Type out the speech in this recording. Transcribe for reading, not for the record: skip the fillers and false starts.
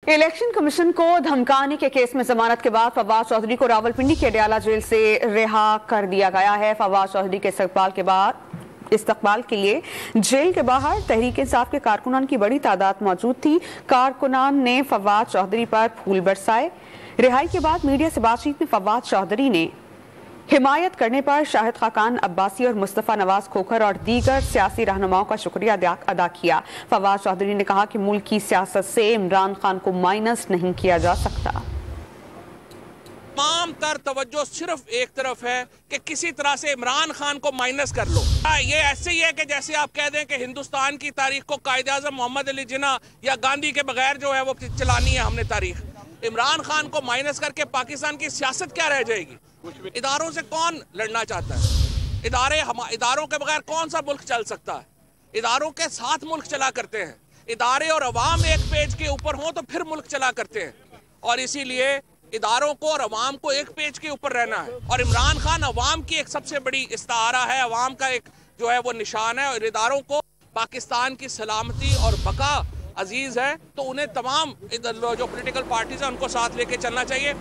Election commission को धमकाने के केस में जमानत के बाद फवाद चौधरी को रावलपिंडी के अडयाला जेल से रिहा कर दिया गया है। फवाद चौधरी के इस्तकबाल के लिए जेल के बाहर तहरीक इंसाफ के कारकुनान की बड़ी तादाद मौजूद थी। कारकुनान ने फवाद चौधरी पर फूल बरसाए। रिहाई के बाद मीडिया से बातचीत में फवाद चौधरी ने हिमायत करने पर शाहिद खाकान अब्बासी और मुस्तफा नवाज खोखर और दीगर सियासी रहनुमाओं का शुक्रिया अदा किया। फवाद चौधरी ने कहा कि मुल्क की सियासत से इमरान खान को माइनस नहीं किया जा सकता। तमाम तर तवज्जो सिर्फ एक तरफ है कि किसी तरह से इमरान खान को माइनस कर लो। ये ऐसे ही है कि जैसे आप कह दें कि हिंदुस्तान की तारीख को कायदे आज़म मोहम्मद अली जिन्ना या गांधी के बगैर जो है वो चलानी है हमने तारीख। इमरान खान को माइनस करके पाकिस्तान की सियासत क्या रह जाएगी? इदारों से कौन लड़ना चाहता है? इदारों के बगैर कौन सा मुल्क चल सकता है? इदारों के साथ मुल्क चला करते हैं। इदारे और अवाम एक पेज के ऊपर हो तो फिर मुल्क चला करते हैं, और इसीलिए इदारों को और अवाम को एक पेज के ऊपर रहना है। और इमरान खान अवाम की एक सबसे बड़ी इस्तारा है, अवाम का एक जो है वो निशान है। और इदारों को पाकिस्तान की सलामती और बका अजीज है, तो उन्हें तमाम जो पॉलिटिकल पार्टीज हैं उनको साथ लेके चलना चाहिए।